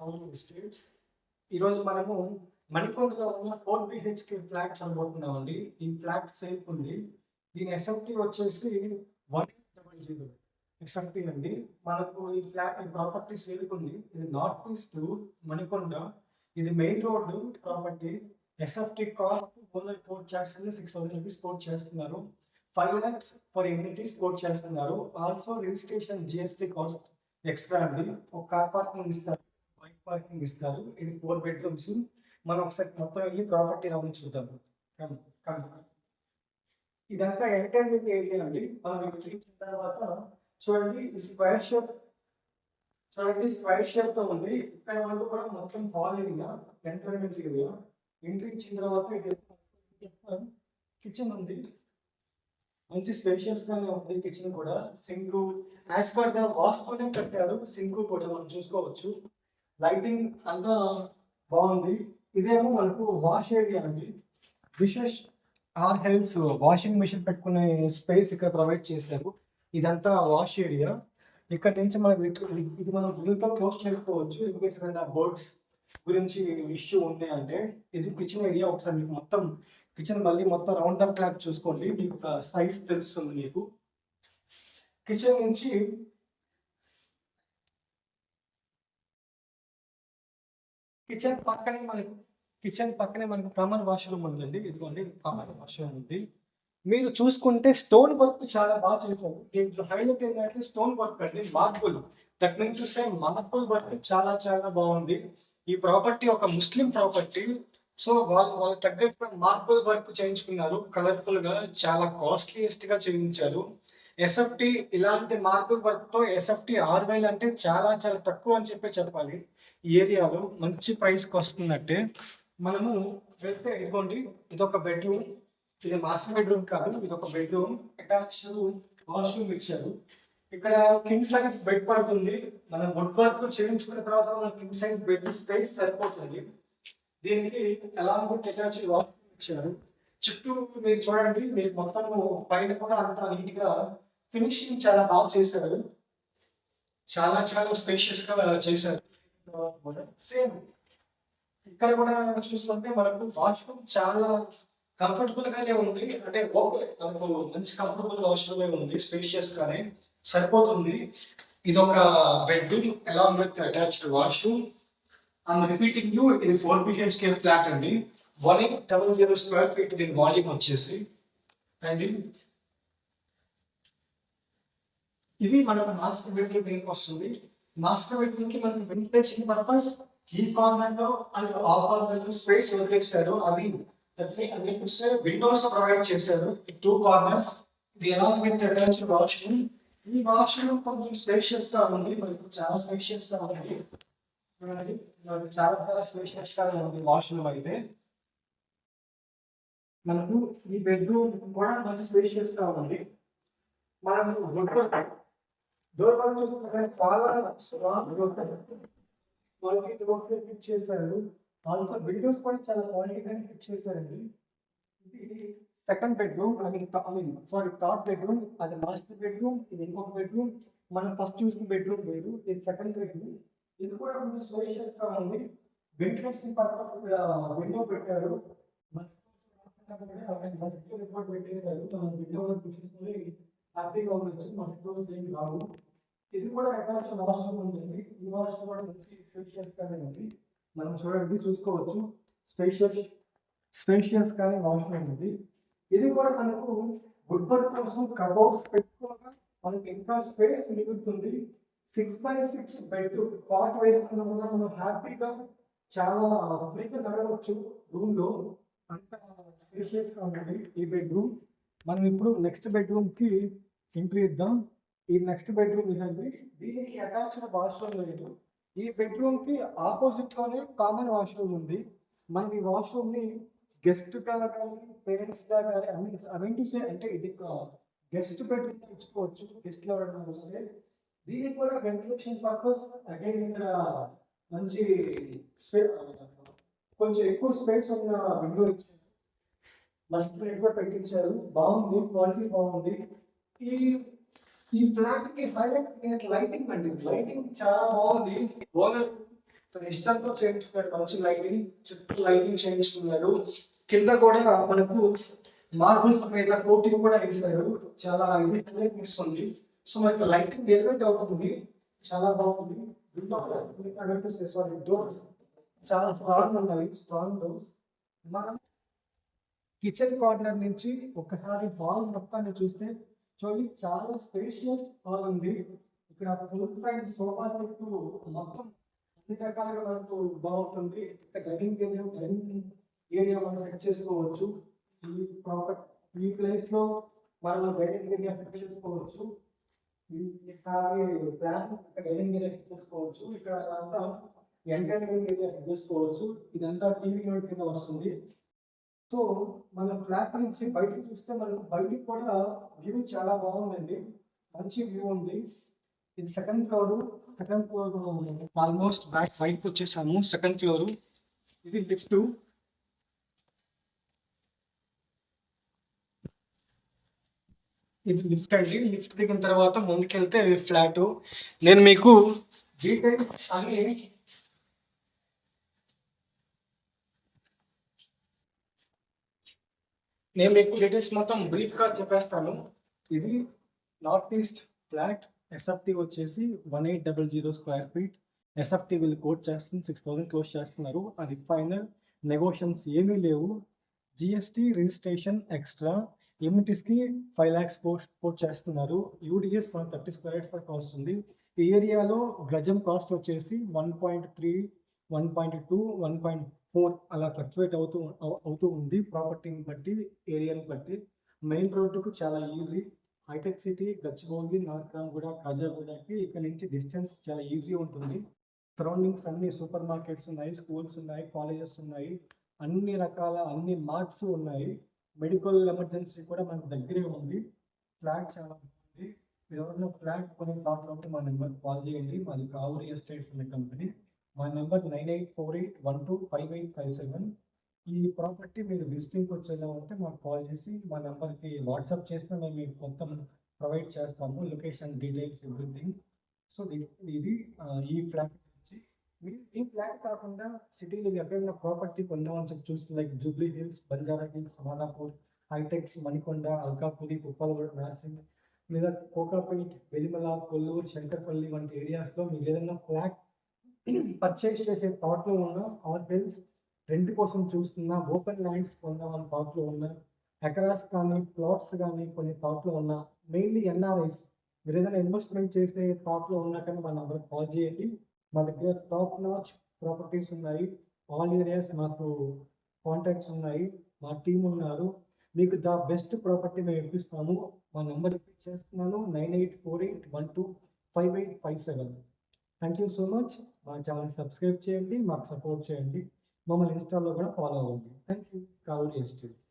అవును స్టేట్స్. ఈరోజు మనము మణికొండలో ఉన్న 4 బిహెచ్‌కే ఫ్లాట్ చూడబోతున్నామండి. ఈ ఫ్లాట్ సేఫ్ ఉంది. దీని ఎస్ఎఫ్‌టి వచ్చేసి 1800 ఎస్ఎఫ్‌టి అండి. మనకు ఈ ప్రాపర్టీ సేల్‌కి ఉంది. ఇది నార్త్ ఈస్ట్ మణికొండ. ఇది main road property. SFT cost owner quote చేస్తుంది 6,000 రూపీస్ కోట్ చేస్తున్నారు. 5 లాక్స్ ఫర్ ఎమ్యూనిటీస్ కోట్ చేస్తున్నారు. Also registration GST cost extra అండి. ఒక కార్ పార్కింగ్ ఇస్తారు. బైక్ పార్కింగ్ ఇస్తారు. ఇది 4 బెడ్రూమ్స్. మనం ఒకసారి మొత్తం వెళ్ళి ప్రాపర్టీ రౌండ్ చూద్దాం. Come come. ఇదంతా ఎంటర్టైన్మెంట్ ఏరియా అండి. మనం ఇక్కడ చూసిన తర్వాత చూడండి స్క్వేర్ షేప్ తో ఉంది. ఇక్కడ వరకు కూడా మొత్తం hall area, entertainment area. Entry ఇచ్చిన తర్వాత కిచెన్ ఉంది. మంచి స్పేషియస్ గానే ఉంది కిచెన్ కూడా. సింక్ యాజ్ పర్ ద వాస్తునే కట్టారు. సింక్ కూడా మనం చూసుకోవచ్చు. లైటింగ్ అంతా బాగుంది. ఇదేమో మనకు వాష్ ఏరియా అండి. డిషెస్ ఆర్ హెల్స్ వాషింగ్ మిషన్ పెట్టుకునే స్పేస్ ఇక్కడ ప్రొవైడ్ చేశారు. ఇదంతా వాష్ ఏరియా. ఇక్కడ నుంచి ఇది మనం గ్రిల్తో క్లోజ్ చేసుకోవచ్చు. ఇన్ కేస్ ఏదైనా బర్డ్స్ గురించి ఇష్యూ ఉంది అంటే. ఇది కిచెన్ ఏరియా. ఒకసారి మీకు మొత్తం కిచెన్ మళ్ళీ మొత్తం రౌండ్ ద క్లాక్ చూసుకోండి. మీకు ఒక సైజ్ తెలుస్తుంది మీకు. కిచెన్ నుంచి కిచెన్ పక్కనే మనకు కామన్ వాష్రూమ్ ఉందండి. ఇదిగోండి కామన్ వాష్రూమ్ ఉంది. మీరు చూసుకుంటే స్టోన్ వర్క్ చాలా బాగా చేశారు. దీంట్లో హైలైట్ ఏంటంటే స్టోన్ వర్క్ అండి. Marble that means to say marble work చాలా చాలా బాగుంది. ఈ ప్రాపర్టీ ఒక ముస్లిం ప్రాపర్టీ. సో వాళ్ళు తగ్గట్టుగా మార్బుల్ వర్క్ చేయించుకున్నారు. కలర్ఫుల్ గా చాలా కాస్ట్లీయెస్ట్ గా చేయించారు. ఎస్ఎఫ్టి ఇలాంటి మార్బుల్ వర్క్ తో ఎస్ఎఫ్టి 6,000 అంటే చాలా చాలా తక్కువ అని చెప్పాలి. ఈ ఏరియాలో మంచి ప్రైస్కి వస్తున్నట్టే. మనము వెళ్తే ఇదిగోండి ఇదొక బెడ్రూమ్. ఇది మాస్టర్ బెడ్రూమ్ కాదు, ఇది ఒక బెడ్రూమ్. అటాచ్డ్ వాష్రూమ్ ఇచ్చారు. ఇక్కడ కింగ్ సైజ్ బెడ్ పడుతుంది. మనం వుడ్ వర్క్ చేయించుకున్న తర్వాత మన కింగ్ సైజ్ బెడ్ స్పేస్ సరిపోతుంది. దీనికి అలాంగ్ విత్ అటాచ్డ్ వాష్రూమ్ ఇచ్చారు. చుట్టూ మీరు చూడండి, మీరు మొత్తం పైన కూడా అంతా నీట్ గా ఫినిషింగ్ చాలా బాగా చేశారు. చాలా చాలా స్పేషియస్ గా చేశారు. సేమ్ ఇక్కడ కూడా చూసుకుంటే మనకు వాష్రూమ్ చాలా కంఫర్టబుల్ గానే ఉంది. అంటే ఓకే, మనకు మంచి కంఫర్టబుల్ వాష్రూమ్ ఉంది. స్పేషియస్ గానే సరిపోతుంది. ఇది ఒక bedroom along with attached washroom. I'm repeating you, ఇది 4 బిహెచ్కే ఫ్లాట్ అండి. 1800 స్క్వేర్ ఫీట్ దీని వాల్యూమ్ వచ్చేసి. అండ్ ఇది మనకు మాస్టర్ బెడ్రూమ్ దీనికి వస్తుంది. మాస్టర్ బెడ్రూమ్ కి మనకి వెంటిలేషన్ పర్పస్ ఈ కార్నర్ లో అండ్ ఆ కార్నర్ లో స్పేస్ వదిలేశారు. అది విండోస్ ప్రొవైడ్ చేశారు. 2 కార్నర్స్. ఇది అలాంగ్ విత్ అటాచ్డ్ వాష్రూమ్. ఈ వాష్రూమ్ కొంచెం స్పేషియస్ గా ఉంది. మనకు చాలా స్పేషియస్ గా ఉంది. చాలా చాలా స్పేషియస్ గా ఉంది వాష్రూమ్ అయితే. మనకు ఈ బెడ్రూమ్ కూడా మంచి స్పేషియస్ గా ఉంది. మనకు డోర్ వర్క్ చూసుకుంటే చాలా క్వాలిటీ డోర్స్ ఫిట్ చేశారు. ఆల్సో విండోస్ కూడా చాలా క్వాలిటీగా ఫిట్ చేశారండి. ఇది second bedroom. Sorry third bedroom. అది మాస్టర్ బెడ్రూమ్. ఇది ఇంకొక బెడ్రూమ్. మనం ఫస్ట్ చూసిన బెడ్రూమ్ వేరు, ఇది సెకండ్ బెడ్రూమ్. ఇది కూడా కొంచెం స్పేషియస్ గా ఉంది. వెంటిలేషన్ పర్పస్ విండో పెట్టారు. మస్కిటో రిపోర్ట్ పెట్టేశారు. మనం విండోలో చూసుకుని హ్యాపీగా ఉండొచ్చు. మస్కిటోస్ ఏమి రావు. ఇది కూడా అటాచ్డ్ వాష్రూమ్ ఉంటుంది. ఈ వాష్రూమ్ కూడా మంచి స్పేషియస్ గానే ఉంది. మనం చూడండి చూసుకోవచ్చు. స్పేషియస్ గానే వాష్రూమ్ ఉంది. ఇది కూడా మనకు వుడ్ వర్క్ కోసం కబోర్డ్స్ పెట్టుకోగా మనకి ఇంకా స్పేస్ మిగులుతుంది. 6x6 బెడ్ కాట్ వేసుకున్నా కూడా మనం హ్యాపీగా చాలా ఫ్రీగా నడవచ్చు రూమ్ లో. అంత స్పేషియస్ గా ఉంటుంది ఈ బెడ్రూమ్. మనం ఇప్పుడు నెక్స్ట్ బెడ్రూమ్ కి ఎంట్రీ ఇద్దాం. ఈ నెక్స్ట్ బెడ్రూమ్ ఇదండి. దీనికి అటాచ్డ్ వాష్రూమ్ లేదు. ఈ బెడ్రూమ్ కి ఆపోజిట్ లోనే కామన్ వాష్రూమ్ ఉంది. మనం ఈ వాష్రూమ్ ని గెస్ట్ గా కానీ పేరెంట్స్ గా కానీ అంటే ఇది గెస్ట్ బెడ్రూమ్ ఇచ్చుకోవచ్చు. గెస్ట్ ఎవరైనా వస్తే. దీనికి కూడా వెంటిలేషన్ పర్పస్ అగైన్ ఇక్కడ మంచి కొంచెం ఎక్కువ స్పేస్ ఉన్న విండో ఇచ్చారు. మస్ట్ కూడా పెట్టించారు. బాగుంది, క్వాలిటీ బాగుంది. ఈ ఈ ఫ్లాట్ కి హైలైట్ లైటింగ్ అండి. లైటింగ్ చాలా బాగుంది. ఓనర్ తన ఇష్టంతో చేయించుకున్నాడు, మంచి లైటింగ్, చుట్టూ లైటింగ్ చేయించుకున్నాడు. కింద కూడా మనకు మార్బుల్స్ మీద కోటింగ్ కూడా వేశారు. చాలా ఇది ఇస్తుంది. సో మనకి లైటింగ్ ఎలివేట్ అవుతుంది, చాలా బాగుంది. సారీ, డోర్స్ చాలా స్ట్రాంగ్ ఉన్నాయి, స్ట్రాంగ్ డోర్స్. మనం కిచెన్ కార్నర్ నుంచి ఒకసారి హాల్ మొత్తాన్ని చూస్తే చూడండి, చాలా స్పేషియస్ హాల్ ఉంది. ఇక్కడ ఫుల్ సైజ్ సోఫా సెట్ మొత్తం అన్ని రకాలుగా మనకు బాగుంటుంది. ఇక్కడ డైనింగ్ ఏరియా మనం సెట్ చేసుకోవచ్చు. ఈ ప్రాపర్ ఈ ప్లేస్ లో మనం డైనింగ్ ఏరియా సెట్ చేసుకోవచ్చు. అలాగే ప్లాన్ డైనింగ్ ఏరియా సెట్ చేసుకోవచ్చు. ఇక్కడ అంతా ఎంటర్టైన్మెంట్ ఏరియా సెట్ చేసుకోవచ్చు. ఇదంతా టీవీ యూనిట్ కింద వస్తుంది. సో మన ఫ్లాట్ నుంచి బయటకు చూస్తే మనకు బయటికి కూడా వ్యూ చాలా బాగుందండి, మంచి వ్యూ ఉంది. ఇది second floor. Second floor almost back బయటకు వచ్చేసాము. సెకండ్ ఫ్లోర్ ఇది లిఫ్ట్. ఇది లిఫ్ట్ అండి. లిఫ్ట్ దిగిన తర్వాత ముందుకెళ్తే ఫ్లాట్. నేను మీకు డీటెయిల్స్ అన్ని మొత్తం బ్రీఫ్గా చెప్పేస్తాను. ఇది నార్త్ ఈస్ట్ ఫ్లాట్. ఎస్ఎఫ్టీ వచ్చేసి 1800 స్క్వేర్ ఫీట్. ఎస్ఎఫ్టీ వీళ్ళు కోట్ చేస్తుంది 6000 క్లోజ్ చేస్తున్నారు. అది ఫైనల్, నెగోషియన్స్ ఏమీ లేవు. జిఎస్టీ రిజిస్ట్రేషన్ ఎక్స్ట్రా, యూనిటీస్కి 5 lakhs కోట్ చేస్తున్నారు. యూడిఎస్ 30 స్క్వేర్ యార్డ్స్ దాకా వస్తుంది. ఈ ఏరియాలో గజం కాస్ట్ వచ్చేసి 1.3, 1.2, 1.4 అలా ఫ్లక్చువేట్ అవుతూ ఉంది, ప్రాపర్టీని బట్టి, ఏరియాని బట్టి. మెయిన్ రోడ్డుకు చాలా ఈజీ. హైటెక్ సిటీ, గచ్చిబౌలి, నార్కరాంగూడ, కాజాగూడకి ఇక్కడ నుంచి డిస్టెన్స్ చాలా ఈజీ ఉంటుంది. సరౌండింగ్స్ అన్ని సూపర్ మార్కెట్స్ ఉన్నాయి, స్కూల్స్ ఉన్నాయి, కాలేజెస్ ఉన్నాయి, అన్ని రకాల అన్ని మార్ట్స్ ఉన్నాయి. మెడికల్ ఎమర్జెన్సీ కూడా మనకు దగ్గరే ఉంది. ఫ్లాట్ చాలా బాగుంది. ఎవరైనా ఫ్లాట్ కొని థాట్ ఉంటే మా నెంబర్ కాల్ చేయండి. మాది కావూరి ఎస్టేట్స్ అనే కంపెనీ. మా నెంబర్ 9848125857. ఈ ప్రాపర్టీ మీరు విజిటింగ్కి వచ్చేలా ఉంటే మాకు కాల్ చేసి మా నెంబర్కి వాట్సాప్ చేస్తే మేము మీకు మొత్తం ప్రొవైడ్ చేస్తాము, లొకేషన్ డీటెయిల్స్ ఎవ్రీథింగ్. సో ఇది ఈ ఫ్లాట్ గురించి. మీరు ఈ ఫ్లాట్ కాకుండా సిటీలో ఎక్కడైనా ప్రాపర్టీ కొందామని చెప్పి చూస్తే లైక్ జూబ్లీ హిల్స్, బంజారా హిల్స్, మాదాపూర్, హైటెక్స్, మణికొండ, అల్కాపురి, కుప్పాలగూడ, నార్సింగ్, లేదా కోకాపేట్, వెలిమల, కొల్లూరు, శంకర్పల్లి వంటి ఏరియాస్లో మీరు ఏదైనా ఫ్లాట్ పర్చేస్ చేసే థాట్లో ఉన్న, ఆర్ ఎల్స్ రెంట్ కోసం చూస్తున్నా, ఓపెన్ ల్యాండ్స్ కొందామని థాట్లో ఉన్న, ఎకరాస్ కానీ ప్లాట్స్ కానీ కొన్ని థాట్లో ఉన్న, మెయిన్లీ ఎన్ఆర్ఐస్ మీరు ఏదైనా ఇన్వెస్ట్మెంట్ చేసే థాట్లో ఉన్నా కానీ మా నెంబర్కి కాల్ చేయండి. మా దగ్గర టాప్ నాచ్ ప్రాపర్టీస్ ఉన్నాయి. ఆల్ ఏరియాస్ మాకు కాంటాక్ట్స్ ఉన్నాయి, మా టీం ఉన్నారు. మీకు ద బెస్ట్ ప్రాపర్టీ మేము ఇప్పిస్తాము. మా నెంబర్ ఇప్పించేస్తున్నాను 9848125857. Thank you so much. మా ఛానల్ సబ్స్క్రైబ్ చేయండి, మాకు సపోర్ట్ చేయండి. మమ్మల్ని ఇన్స్టాలో కూడా ఫాలో అవ్వండి. Thank you. కావూరి ఎస్టేట్స్.